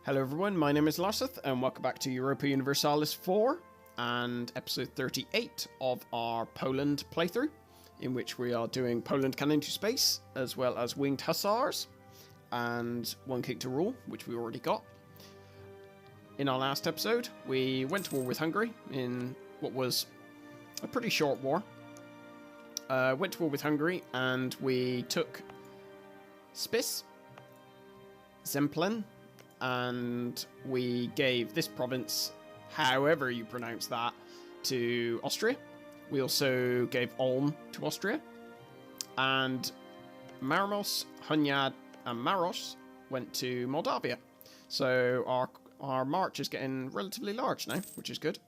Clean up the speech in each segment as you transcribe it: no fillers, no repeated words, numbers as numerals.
Hello everyone, my name is Larseth and welcome back to Europa Universalis IV and episode 38 of our Poland playthrough, in which we are doing Poland Cannon to Space, as well as Winged Hussars, and One Kick to Rule, which we already got. In our last episode, we went to war with Hungary in what was a pretty short war. Went to war with Hungary and we took Spiš, Zemplén, and we gave this province, however you pronounce that, to Austria. We also gave Ulm to Austria. And Marmos, Hunyad, and Maros went to Moldavia. So our march is getting relatively large now, which is good.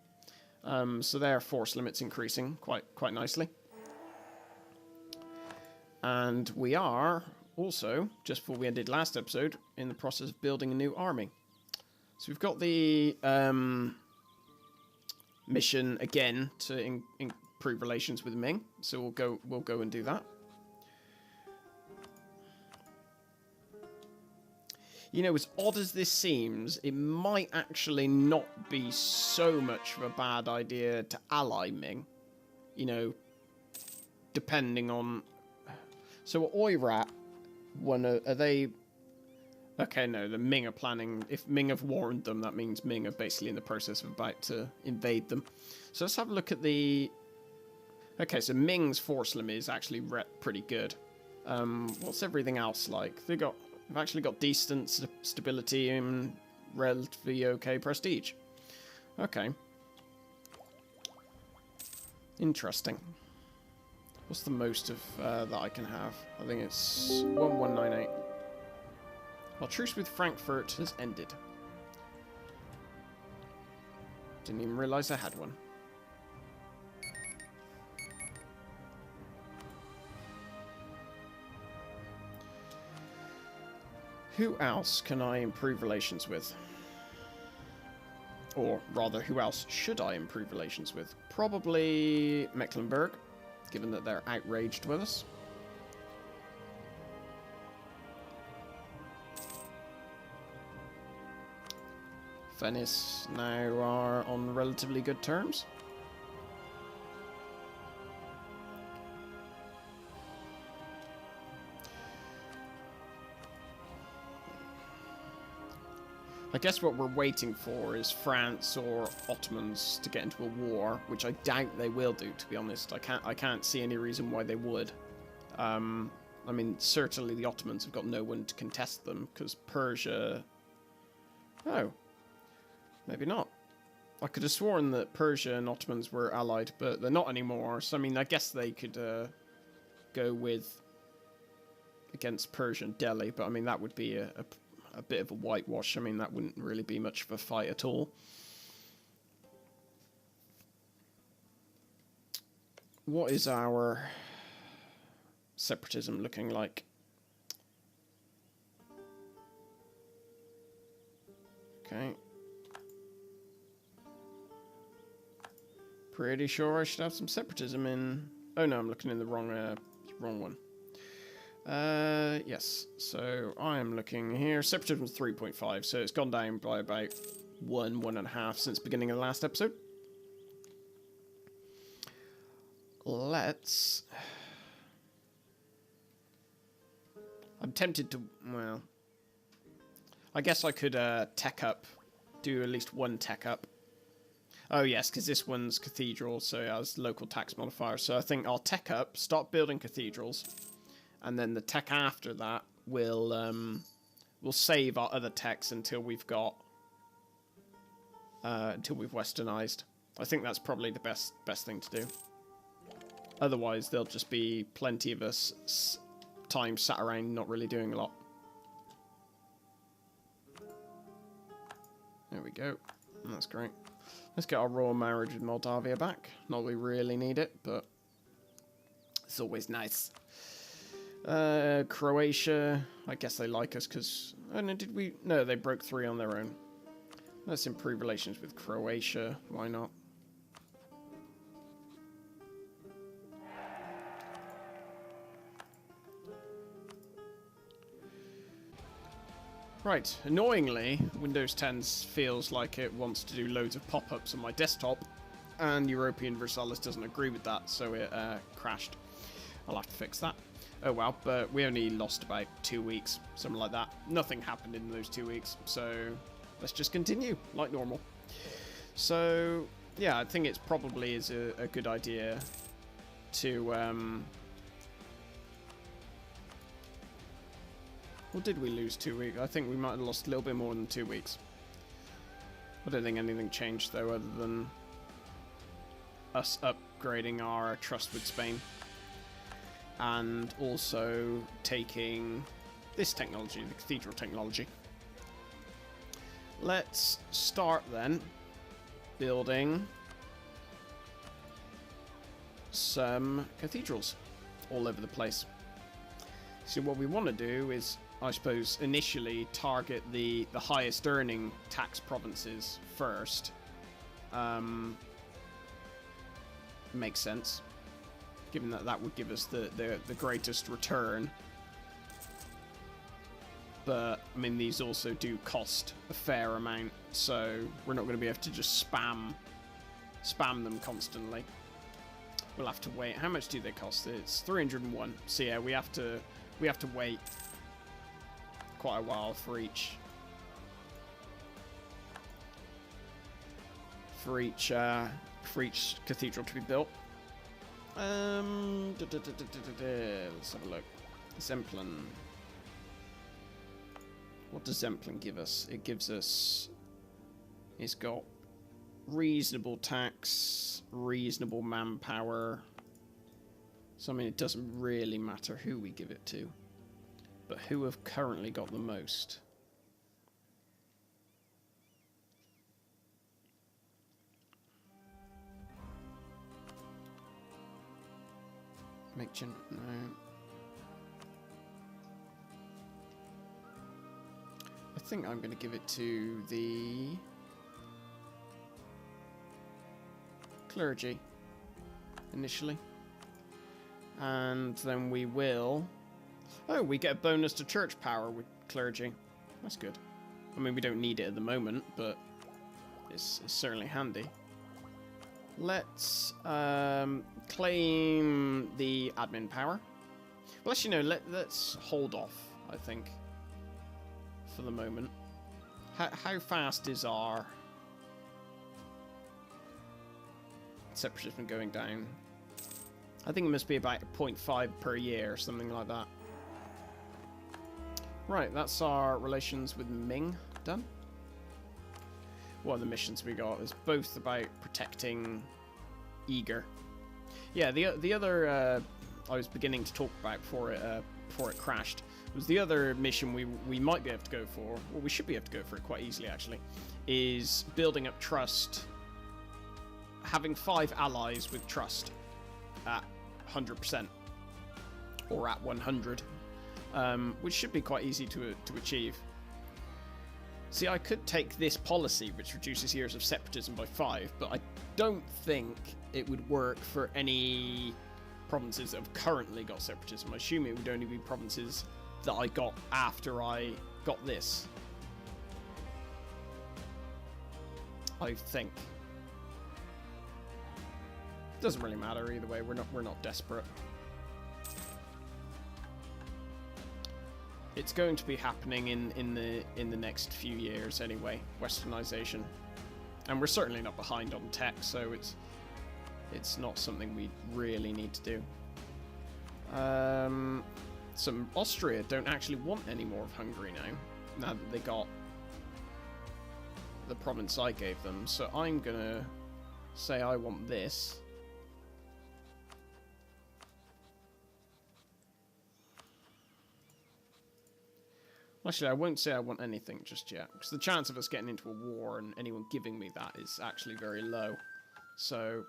So their force limit's increasing quite nicely. And we are also, just before we ended last episode, in the process of building a new army. So we've got the mission again to improve relations with Ming. So we'll go and do that. You know, as odd as this seems, it might actually not be so much of a bad idea to ally Ming. You know, depending on... So Oirat, are they... Okay, no, the Ming are planning... If Ming have warned them, that means Ming are basically in the process of about to invade them. So let's have a look at the... Okay, so Ming's force limit is actually pretty good. What's everything else like? They've actually got decent stability and relatively okay prestige. Okay. Interesting. What's the most of that I can have? I think it's 1198. Well, truce with Frankfurt has ended. Didn't even realise I had one. Who else can I improve relations with? Or rather, who else should I improve relations with? Probably Mecklenburg, given that they're outraged with us. Venice now are on relatively good terms. I guess what we're waiting for is France or Ottomans to get into a war, which I doubt they will do, to be honest. I can't see any reason why they would. I mean, certainly the Ottomans have got no one to contest them, because Persia... Oh. Maybe not. I could have sworn that Persia and Ottomans were allied, but they're not anymore. So, I mean, I guess they could go with... against Persia and Delhi, but I mean, that would be a bit of a whitewash. I mean, that wouldn't really be much of a fight at all. What is our separatism looking like? Okay. Pretty sure I should have some separatism in... Oh no, I'm looking in the wrong one. Yes, so I am looking here. Separatism is 3.5, so it's gone down by about 1.5 since the beginning of the last episode. Let's... I'm tempted to... Well... I guess I could tech up. Do at least one tech up. Oh yes, because this one's cathedral, so it has local tax modifier. So I think I'll tech up, start building cathedrals. And then the tech after that will save our other techs until we've got until we've westernized. I think that's probably the best thing to do. Otherwise, there'll just be plenty of us time sat around not really doing a lot. There we go. That's great. Let's get our royal marriage with Moldavia back. Not that we really need it, but it's always nice. Croatia, I guess they like us because... Oh no, did we... No, they broke 3 on their own. Let's improve relations with Croatia. Why not? Right, annoyingly, Windows 10 feels like it wants to do loads of pop-ups on my desktop, and Europa Universalis doesn't agree with that, so it crashed. I'll have to fix that. Oh well, but we only lost about 2 weeks, something like that. Nothing happened in those 2 weeks, so let's just continue, like normal. So, yeah, I think it probably is a good idea to... Or did we lose 2 weeks? I think we might have lost a little bit more than 2 weeks. I don't think anything changed, though, other than us upgrading our trust with Spain. And also taking this technology, the cathedral technology. Let's start, then, building some cathedrals all over the place. So what we want to do is, I suppose, initially target the highest earning tax provinces first. Makes sense, given that that would give us the greatest return. But, I mean, these also do cost a fair amount, so we're not going to be able to just spam them constantly. We'll have to wait. How much do they cost? It's 301. So yeah, we have to wait quite a while for each cathedral to be built. Let's have a look. Zemplin. What does Zemplin give us? It gives us... It's got reasonable tax, reasonable manpower. So, I mean, it doesn't really matter who we give it to. But who have currently got the most? Make no. I think I'm going to give it to the clergy initially, and then we will. Oh, we get a bonus to church power with clergy. That's good. I mean, we don't need it at the moment, but it's certainly handy. Let's claim the admin power. Well, actually, no, let's hold off, I think, for the moment. How fast is our separatism going down? I think it must be about 0.5 per year, or something like that. Right, that's our relations with Ming done. What are the missions we got? It's both about protecting Eager. Yeah, the other I was beginning to talk about before it crashed was the other mission we might be able to go for. Well, we should be able to go for it quite easily actually. Is building up trust, having 5 allies with trust at 100% or at 100, which should be quite easy to achieve. See, I could take this policy, which reduces years of separatism by 5, but I don't think it would work for any provinces that have currently got separatism. I assume it would only be provinces that I got after I got this. I think. Doesn't really matter either way. We're not desperate. It's going to be happening in the next few years anyway, westernization. And we're certainly not behind on tech, so it's not something we really need to do. Some Austria don't actually want any more of Hungary now that they got the province I gave them. So I'm gonna say I want this. Actually, I won't say I want anything just yet, because the chance of us getting into a war and anyone giving me that is actually very low. So,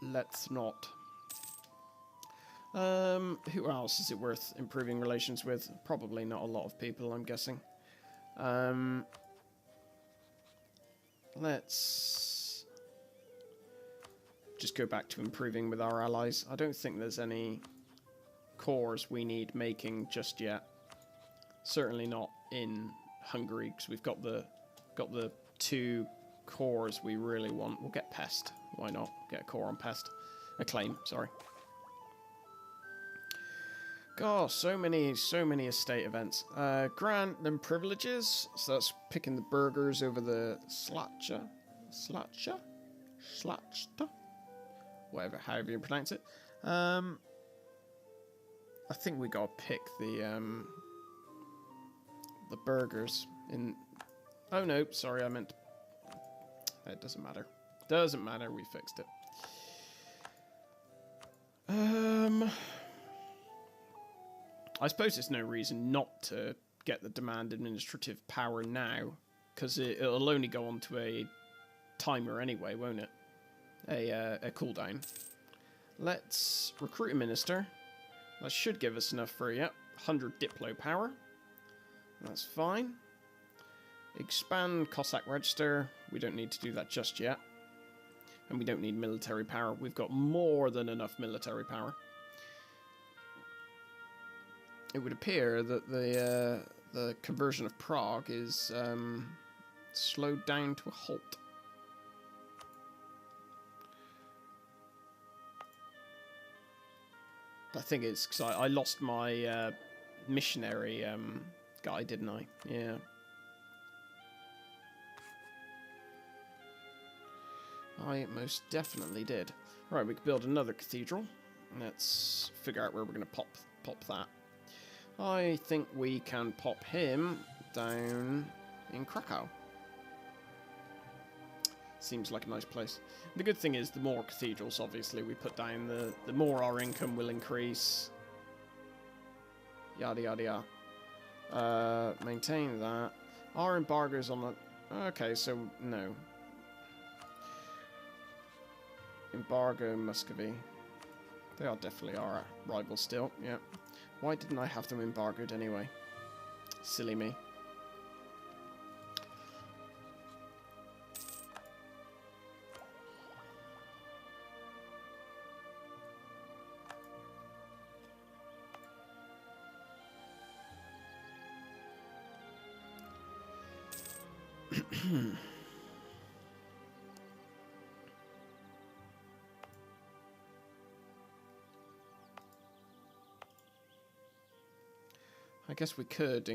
let's not. Who else is it worth improving relations with? Probably not a lot of people, I'm guessing. Let's just go back to improving with our allies. I don't think there's any cores we need making just yet. Certainly not in Hungary because we've got the 2 cores we really want. We'll get Pest. Why not? Get a core on Pest. A claim, sorry. God, so many estate events. Grant them privileges. So that's picking the burgers over the Slatcha. Whatever, however you pronounce it. I think we gotta pick the burgers in. Oh no, sorry, I meant. It doesn't matter. Doesn't matter. We fixed it. I suppose there's no reason not to get the demand administrative power now, because it'll only go on to a timer anyway, won't it? A cooldown. Let's recruit a minister. That should give us enough for, 100 Diplo power. That's fine. Expand Cossack Register. We don't need to do that just yet. And we don't need military power. We've got more than enough military power. It would appear that the conversion of Prague is slowed down to a halt. I think it's because I lost my missionary guy, didn't I? Yeah. I most definitely did. Right, we can build another cathedral. Let's figure out where we're going to pop that. I think we can pop him down in Krakow. Seems like a nice place. The good thing is the more cathedrals, obviously, we put down, the more our income will increase. Yada, yada, yada. Maintain that. Our embargoes on the... Okay, so no. Embargo Muscovy. They are definitely our rivals still, yeah. Why didn't I have them embargoed anyway? Silly me. I guess we could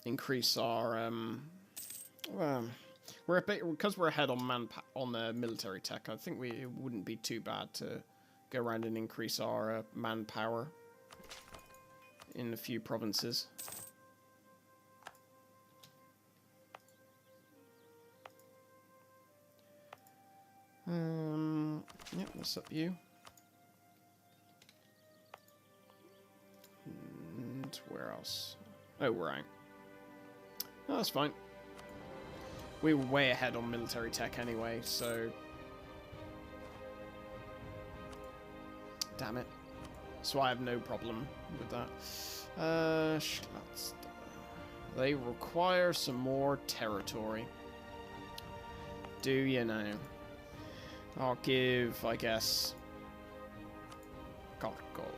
increase our we're a bit, because we're ahead on military tech. I think it wouldn't be too bad to go around and increase our manpower in a few provinces. Yep, what's up, you? And where else? Oh, we're out. Oh, that's fine. We were way ahead on military tech anyway, so... Damn it. So I have no problem with that. They require some more territory. Do you know? I'll give, I guess, Kharkov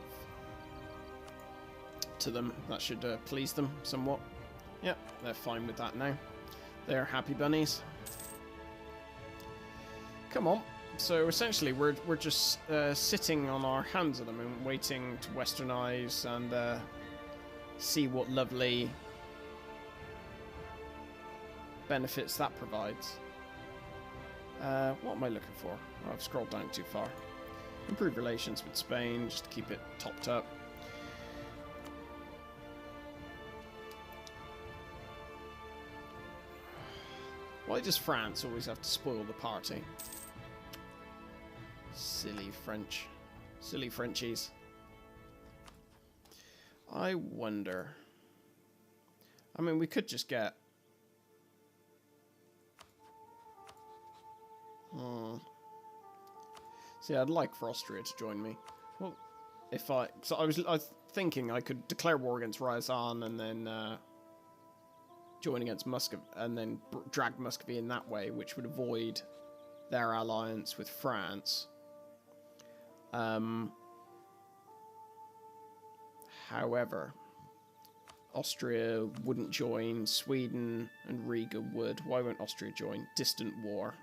to them. That should please them somewhat. Yep, they're fine with that now. They're happy bunnies. Come on. So essentially, we're just sitting on our hands at the moment, waiting to westernize and see what lovely benefits that provides. What am I looking for? Oh, I've scrolled down too far. Improve relations with Spain, just to keep it topped up. Why does France always have to spoil the party? Silly French. Silly Frenchies. I wonder... I mean, we could just get... See, I'd like for Austria to join me. Well, if I... So I was thinking I could declare war against Ryazan and then join against Muscovy, and then drag Muscovy in that way, which would avoid their alliance with France. However, Austria wouldn't join. Sweden and Riga would. Why won't Austria join? Distant war.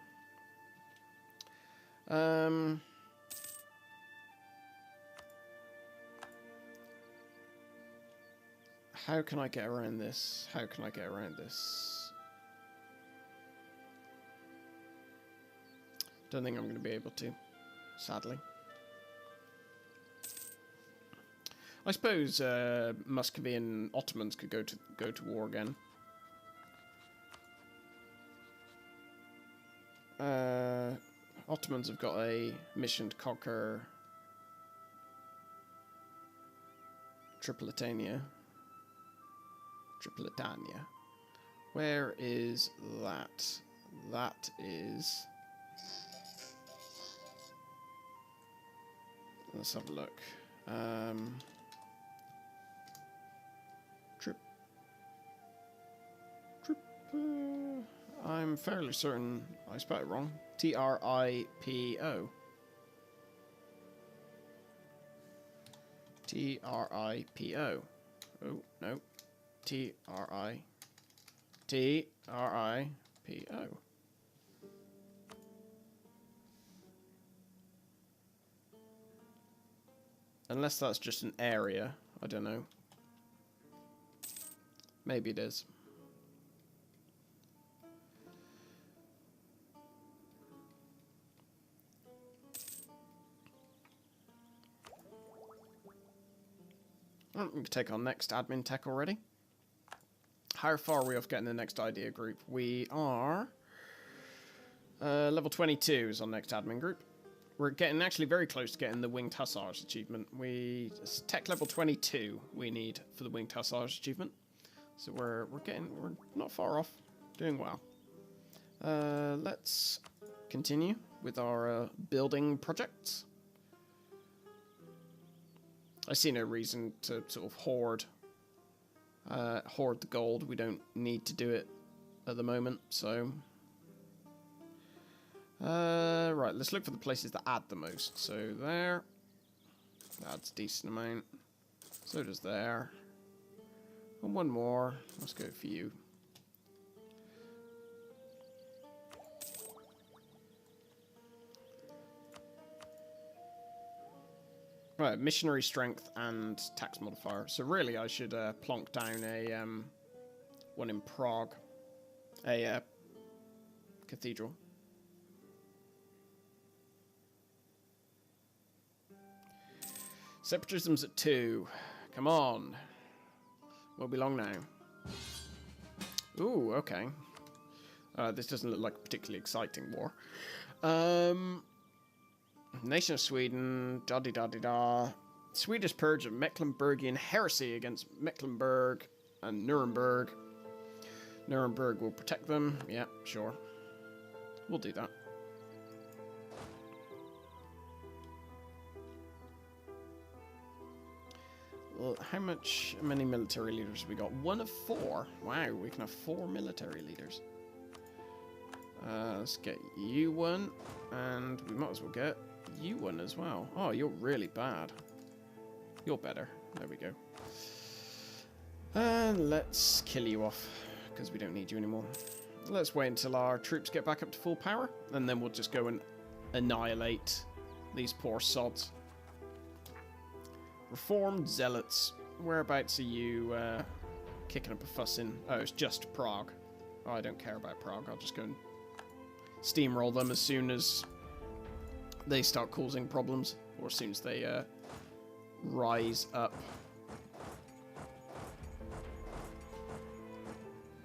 How can I get around this? How can I get around this? Don't think I'm going to be able to, sadly. I suppose Muscovy and Ottomans could go to war again. Ottomans have got a mission to conquer Tripolitania. Where is that? That is... Let's have a look. I'm fairly certain I spelled it wrong. Tripo. Tripo. Oh, no. Tripo. Unless that's just an area. I don't know. Maybe it is. Oh, we can take our next admin tech already. How far are we off getting the next idea group? We are... level 22 is our next admin group. We're getting actually very close to getting the Winged Hussars achievement. It's tech level 22 we need for the Winged Hussars achievement. So we're not far off. Doing well. Let's continue with our building projects. I see no reason to sort of hoard the gold. We don't need to do it at the moment, so... right, let's look for the places that add the most. So there. Adds a decent amount. So does there. And one more. Let's go for you. Right, missionary strength and tax modifier. So really I should plonk down a one in Prague. A cathedral. Separatism's at 2. Come on. Won't be long now. Ooh, okay. This doesn't look like a particularly exciting war. Nation of Sweden. Da-di-da-di-da. Swedish purge of Mecklenburgian heresy against Mecklenburg and Nuremberg. Nuremberg will protect them. Yeah, sure. We'll do that. Well, how many military leaders have we got? 1 of 4. Wow, we can have 4 military leaders. Let's get you one, and we might as well get you one as well. Oh, you're really bad. You're better. There we go. And let's kill you off, because we don't need you anymore. Let's wait until our troops get back up to full power, and then we'll just go and annihilate these poor sods. Reformed Zealots. Whereabouts are you kicking up a fuss in? Oh, it's just Prague. Oh, I don't care about Prague. I'll just go and steamroll them as soon as they start causing problems, or as soon as they rise up.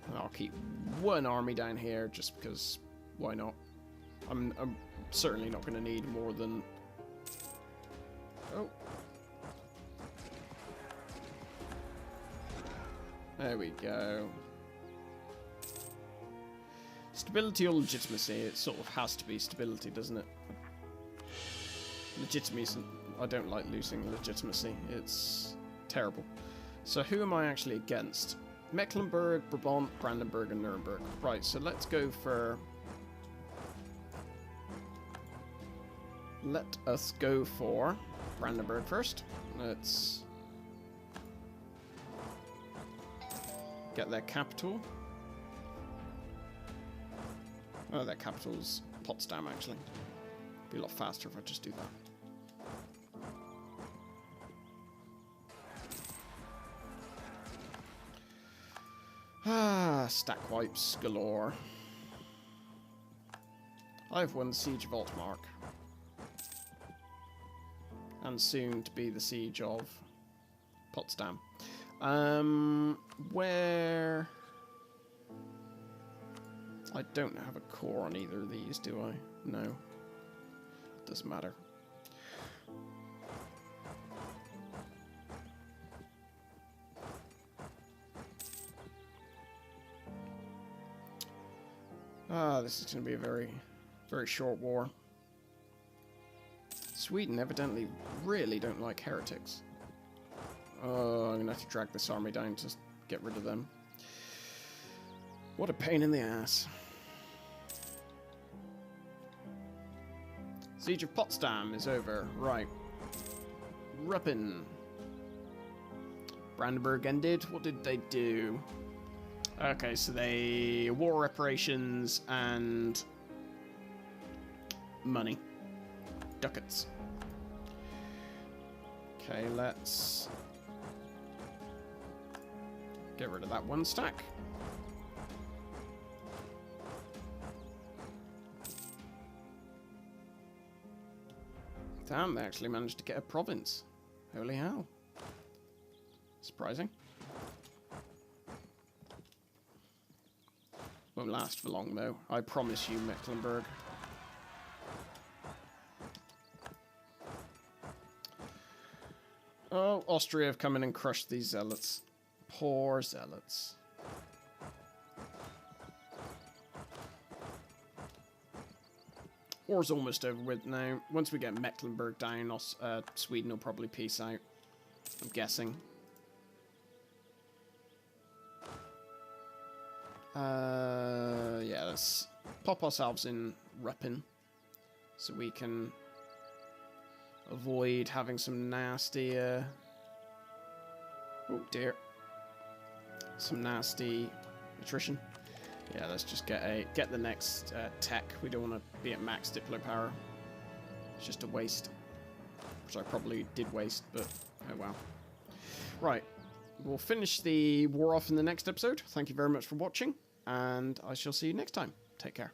And I'll keep one army down here just because why not? I'm certainly not going to need more than... Oh. There we go. Stability or legitimacy? It sort of has to be stability, doesn't it? Legitimacy, I don't like losing legitimacy. It's terrible. So who am I actually against? Mecklenburg, Brabant, Brandenburg, and Nuremberg. Right, so let's go for... Let us go for Brandenburg first. Let's... get their capital. Oh, their capital's Potsdam, actually. Be a lot faster if I just do that. Ah, stack wipes galore. I've won the Siege of Altmark. And soon to be the Siege of Potsdam. Where... I don't have a core on either of these, do I? No. Doesn't matter. Ah, this is going to be a very, very short war. Sweden evidently really don't like heretics. Oh, I'm going to have to drag this army down to get rid of them. What a pain in the ass. Siege of Potsdam is over. Right. Ruppin. Brandenburg ended. What did they do? Okay, so they... war reparations and... money. Ducats. Okay, let's... get rid of that one stack. Damn, they actually managed to get a province. Holy hell. Surprising. Won't last for long, though. I promise you, Mecklenburg. Oh, Austria have come in and crushed these zealots. Poor zealots. War's almost over with now. Once we get Mecklenburg down, Sweden will probably peace out. I'm guessing. Yeah, let's pop ourselves in Ruppin so we can avoid having some nasty, oh dear, some nasty attrition. Yeah, let's just get the next tech. We don't want to be at max Diplo power. It's just a waste, which I probably did waste, but oh well. Right, we'll finish the war off in the next episode. Thank you very much for watching, and I shall see you next time. Take care.